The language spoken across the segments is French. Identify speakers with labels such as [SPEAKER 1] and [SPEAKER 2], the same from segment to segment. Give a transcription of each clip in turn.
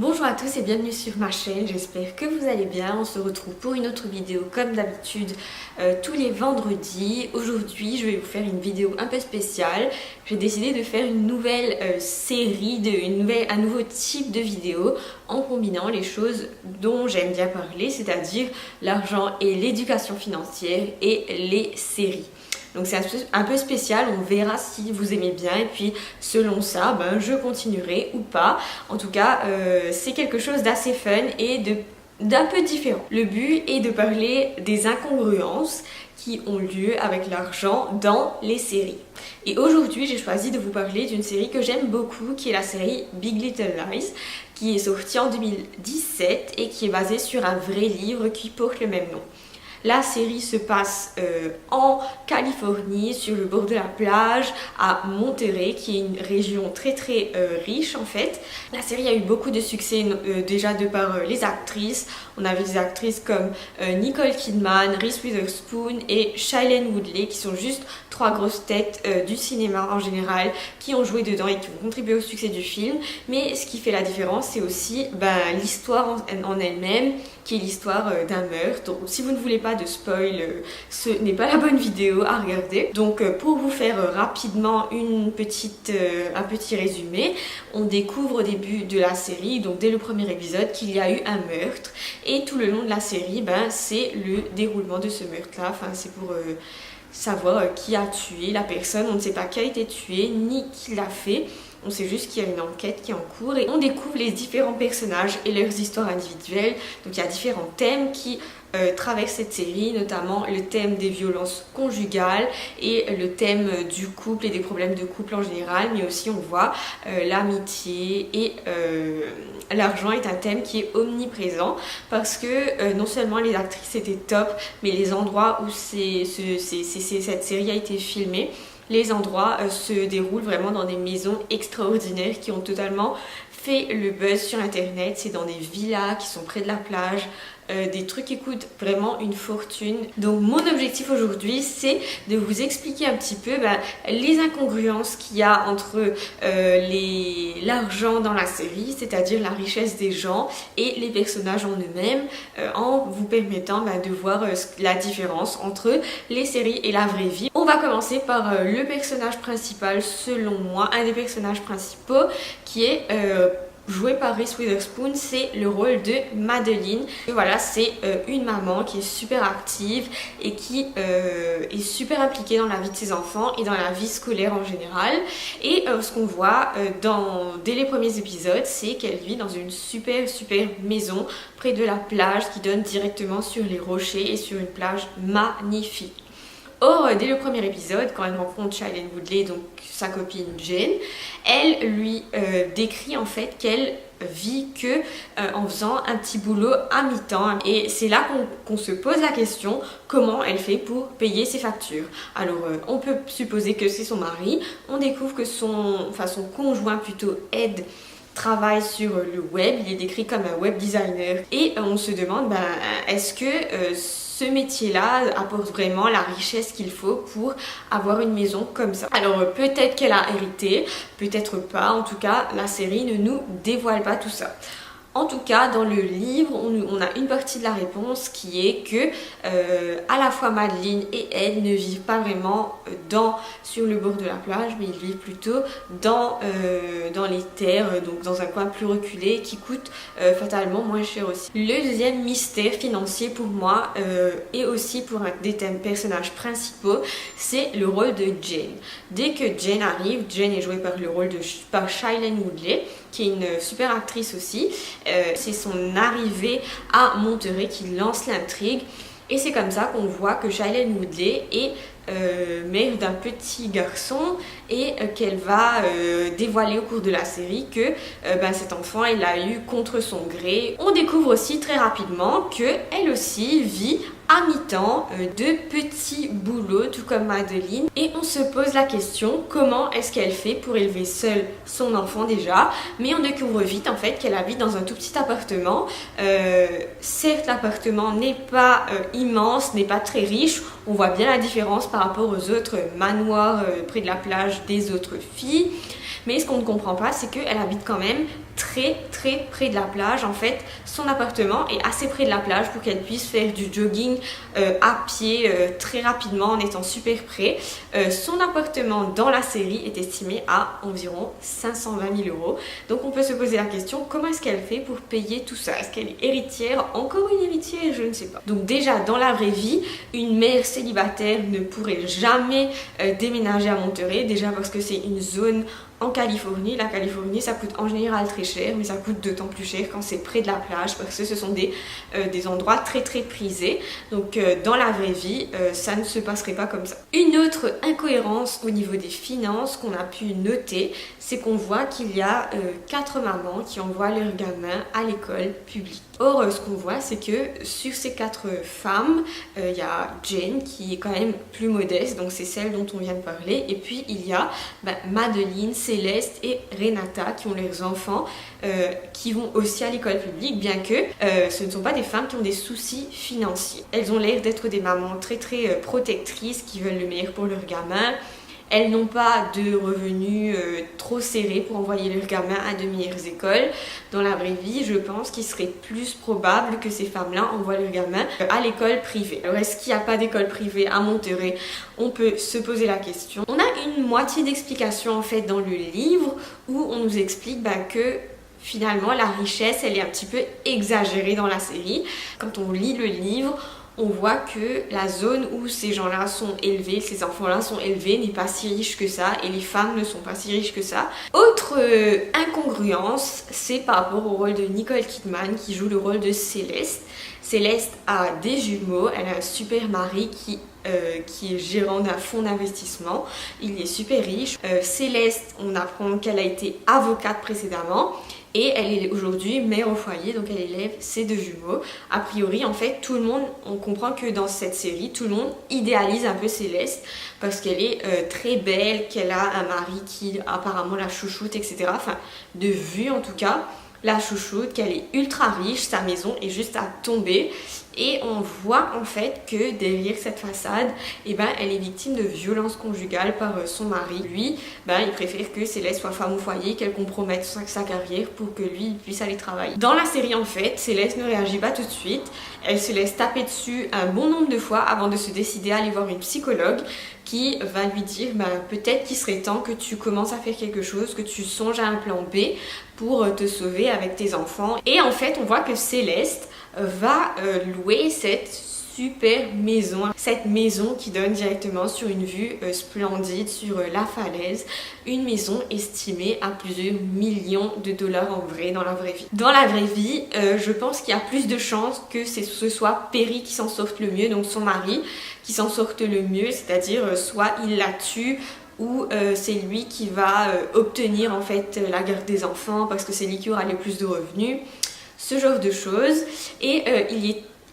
[SPEAKER 1] Bonjour à tous et bienvenue sur ma chaîne, j'espère que vous allez bien. On se retrouve pour une autre vidéo comme d'habitude tous les vendredis. Aujourd'hui je vais vous faire une vidéo un peu spéciale. J'ai décidé de faire une nouvelle série, un nouveau type de vidéo en combinant les choses dont j'aime bien parler, c'est-à-dire l'argent et l'éducation financière et les séries. Donc c'est un peu spécial, on verra si vous aimez bien et puis selon ça, je continuerai ou pas. En tout cas, c'est quelque chose d'assez fun et d'un peu différent. Le but est de parler des incongruences qui ont lieu avec l'argent dans les séries. Et aujourd'hui, j'ai choisi de vous parler d'une série que j'aime beaucoup, qui est la série Big Little Lies, qui est sortie en 2017 et qui est basée sur un vrai livre qui porte le même nom. La série se passe en Californie, sur le bord de la plage, à Monterey, qui est une région très riche en fait. La série a eu beaucoup de succès déjà de par les actrices. On avait des actrices comme Nicole Kidman, Reese Witherspoon et Shailene Woodley, qui sont juste trois grosses têtes du cinéma en général, qui ont joué dedans et qui ont contribué au succès du film. Mais ce qui fait la différence, c'est aussi l'histoire en elle-même, qui est l'histoire d'un meurtre. Donc si vous ne voulez pas de spoil, ce n'est pas la bonne vidéo à regarder. Donc pour vous faire rapidement un petit résumé, on découvre au début de la série, donc dès le premier épisode, qu'il y a eu un meurtre. Et tout le long de la série, c'est le déroulement de ce meurtre-là. Enfin, c'est pour savoir qui a tué la personne. On ne sait pas qui a été tué, ni qui l'a fait. On sait juste qu'il y a une enquête qui est en cours et on découvre les différents personnages et leurs histoires individuelles. Donc il y a différents thèmes qui traversent cette série, notamment le thème des violences conjugales et le thème du couple et des problèmes de couple en général, mais aussi on voit l'amitié et l'argent est un thème qui est omniprésent parce que non seulement les actrices étaient top, mais les endroits où cette série a été filmée, les endroits se déroulent vraiment dans des maisons extraordinaires qui ont totalement fait le buzz sur internet. C'est dans des villas qui sont près de la plage, des trucs qui coûtent vraiment une fortune. Donc mon objectif aujourd'hui, c'est de vous expliquer un petit peu les incongruences qu'il y a entre l'argent dans la série, c'est-à-dire la richesse des gens et les personnages en eux-mêmes, en vous permettant de voir la différence entre les séries et la vraie vie. On va commencer par le personnage principal, selon moi, un des personnages principaux qui est joué par Reese Witherspoon, c'est le rôle de Madeline. Et voilà, c'est une maman qui est super active et qui est super impliquée dans la vie de ses enfants et dans la vie scolaire en général. Et ce qu'on voit dès les premiers épisodes, c'est qu'elle vit dans une super maison près de la plage qui donne directement sur les rochers et sur une plage magnifique. Or, dès le premier épisode, quand elle rencontre Shailene Woodley, donc sa copine Jane, elle lui décrit en fait qu'elle vit que en faisant un petit boulot à mi-temps. Et c'est là qu'on se pose la question, comment elle fait pour payer ses factures. Alors, on peut supposer que c'est son mari. On découvre que son conjoint plutôt Ed travaille sur le web, il est décrit comme un web designer. Et on se demande, est-ce que ce métier-là apporte vraiment la richesse qu'il faut pour avoir une maison comme ça? Alors peut-être qu'elle a hérité, peut-être pas, en tout cas la série ne nous dévoile pas tout ça. En tout cas, dans le livre, on a une partie de la réponse qui est que à la fois Madeline et Ed ne vivent pas vraiment sur le bord de la plage, mais ils vivent plutôt dans les terres, donc dans un coin plus reculé qui coûte fatalement moins cher aussi. Le deuxième mystère financier pour moi et aussi pour un des personnages principaux, c'est le rôle de Jane. Dès que Jane arrive, Jane est jouée par Shailene Woodley, qui est une super actrice aussi. C'est son arrivée à Monterey qui lance l'intrigue. Et c'est comme ça qu'on voit que Shailene Woodley est mère d'un petit garçon et qu'elle va dévoiler au cours de la série que cet enfant, elle l'a eu contre son gré. On découvre aussi très rapidement qu'elle aussi vit à mi-temps de petits boulots, tout comme Madeline. Et on se pose la question, comment est-ce qu'elle fait pour élever seule son enfant déjà? Mais on découvre vite en fait qu'elle habite dans un tout petit appartement. Certes, l'appartement n'est pas immense, n'est pas très riche. On voit bien la différence par rapport aux autres manoirs près de la plage des autres filles. Mais ce qu'on ne comprend pas, c'est qu'elle habite quand même très près de la plage. En fait, son appartement est assez près de la plage pour qu'elle puisse faire du jogging à pied très rapidement en étant super près. Son appartement dans la série est estimé à environ 520 000 €. Donc on peut se poser la question, comment est-ce qu'elle fait pour payer tout ça? Est-ce qu'elle est héritière? Encore une héritière? Je ne sais pas. Donc déjà, dans la vraie vie, une mère célibataire ne pourrait jamais déménager à Monterey, déjà parce que c'est une zone en Californie. La Californie, ça coûte en général très cher, mais ça coûte d'autant plus cher quand c'est près de la plage, parce que ce sont des endroits très prisés. Donc dans la vraie vie, ça ne se passerait pas comme ça. Une autre incohérence au niveau des finances qu'on a pu noter, c'est qu'on voit qu'il y a 4 mamans qui envoient leurs gamins à l'école publique. Or, ce qu'on voit, c'est que sur ces 4 femmes, il y a Jane qui est quand même plus modeste, donc c'est celle dont on vient de parler. Et puis il y a Madeline, Céleste et Renata qui ont leurs enfants qui vont aussi à l'école publique, bien que ce ne sont pas des femmes qui ont des soucis financiers. Elles ont l'air d'être des mamans très protectrices qui veulent le meilleur pour leurs gamins. Elles n'ont pas de revenus trop serrés pour envoyer leurs gamins à de meilleures écoles. Dans la vraie vie, je pense qu'il serait plus probable que ces femmes-là envoient leurs gamins à l'école privée. Alors, est-ce qu'il n'y a pas d'école privée à Monterey? On peut se poser la question. On a une moitié d'explication en fait dans le livre où on nous explique que finalement la richesse, elle est un petit peu exagérée dans la série. Quand on lit le livre, on voit que la zone où ces gens-là sont élevés, ces enfants-là sont élevés, n'est pas si riche que ça, et les femmes ne sont pas si riches que ça. Autre incongruence, c'est par rapport au rôle de Nicole Kidman qui joue le rôle de Céleste. Céleste a des jumeaux, elle a un super mari qui est gérant d'un fonds d'investissement. Il est super riche. Céleste, on apprend qu'elle a été avocate précédemment et elle est aujourd'hui mère au foyer, donc elle élève ses 2 jumeaux. A priori, en fait, tout le monde, on comprend que dans cette série, tout le monde idéalise un peu Céleste parce qu'elle est très belle, qu'elle a un mari qui apparemment la chouchoute, etc. Enfin, de vue en tout cas, la chouchoute, qu'elle est ultra riche, sa maison est juste à tomber. Et on voit en fait que derrière cette façade, elle est victime de violences conjugales par son mari. Lui, il préfère que Céleste soit femme au foyer, qu'elle compromette sa carrière pour que lui puisse aller travailler. Dans la série en fait, Céleste ne réagit pas tout de suite. Elle se laisse taper dessus un bon nombre de fois avant de se décider à aller voir une psychologue qui va lui dire peut-être qu'il serait temps que tu commences à faire quelque chose, que tu songes à un plan B pour te sauver avec tes enfants. Et en fait, on voit que Céleste va louer cette super maison, cette maison qui donne directement sur une vue splendide sur la falaise, une maison estimée à plusieurs millions de dollars en vrai, dans la vraie vie. Dans la vraie vie, je pense qu'il y a plus de chances que ce soit Perry qui s'en sorte le mieux, donc son mari qui s'en sorte le mieux, c'est-à-dire soit il la tue ou c'est lui qui va obtenir en fait la garde des enfants parce que c'est lui qui aura le plus de revenus, ce genre de choses. Et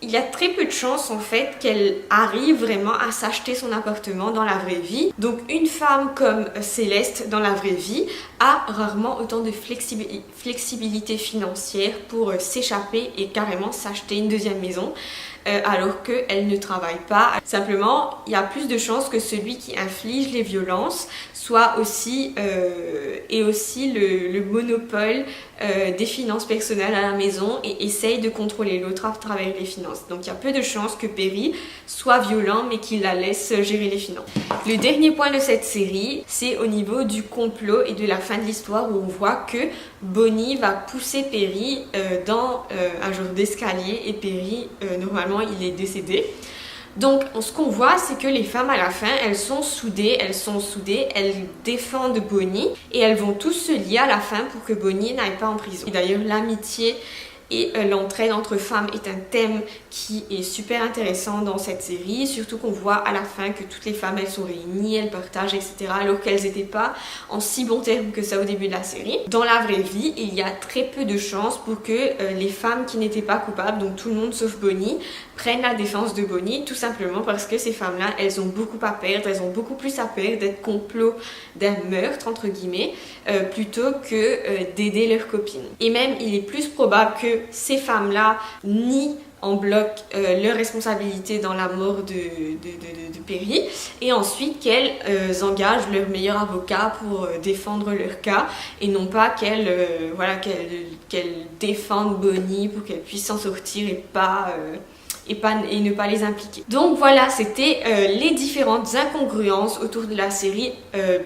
[SPEAKER 1] il y a très peu de chances en fait qu'elle arrive vraiment à s'acheter son appartement dans la vraie vie. Donc une femme comme Céleste dans la vraie vie a rarement autant de flexibilité financière pour s'échapper et carrément s'acheter une deuxième maison. Alors qu'elle ne travaille pas. Simplement, il y a plus de chances que celui qui inflige les violences soit aussi le monopole des finances personnelles à la maison et essaye de contrôler l'autre à travers les finances. Donc il y a peu de chances que Perry soit violent mais qu'il la laisse gérer les finances. Le dernier point de cette série, c'est au niveau du complot et de la fin de l'histoire où on voit que Bonnie va pousser Perry dans un genre d'escalier et Perry, normalement, il est décédé. Donc ce qu'on voit, c'est que les femmes à la fin, elles sont soudées, elles défendent Bonnie et elles vont tous se lier à la fin pour que Bonnie n'aille pas en prison. Et d'ailleurs, l'amitié et l'entraide entre femmes est un thème qui est super intéressant dans cette série, surtout qu'on voit à la fin que toutes les femmes elles sont réunies, elles partagent, etc. alors qu'elles n'étaient pas en si bons termes que ça au début de la série. Dans la vraie vie, il y a très peu de chances pour que les femmes qui n'étaient pas coupables, donc tout le monde sauf Bonnie, prennent la défense de Bonnie, tout simplement parce que ces femmes-là, elles ont beaucoup à perdre, elles ont beaucoup plus à perdre d'être complot d'un meurtre, entre guillemets, plutôt que d'aider leurs copines. Et même, il est plus probable que ces femmes-là nient en bloc leur responsabilité dans la mort de Perry, et ensuite qu'elles engagent leur meilleur avocat pour défendre leur cas, et non pas qu'elles défendent Bonnie pour qu'elle puisse s'en sortir et ne pas les impliquer. Donc voilà, c'était les différentes incongruences autour de la série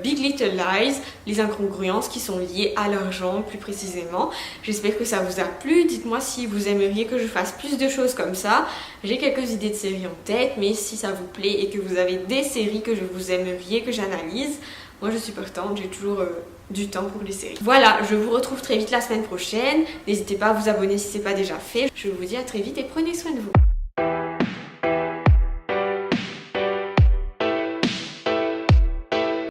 [SPEAKER 1] Big Little Lies, les incongruences qui sont liées à l'argent plus précisément. J'espère que ça vous a plu, dites-moi si vous aimeriez que je fasse plus de choses comme ça. J'ai quelques idées de séries en tête, mais si ça vous plaît et que vous avez des séries que vous aimeriez que j'analyse, moi je suis partante, j'ai toujours du temps pour les séries. Voilà, je vous retrouve très vite la semaine prochaine. N'hésitez pas à vous abonner si ce n'est pas déjà fait. Je vous dis à très vite et prenez soin de vous.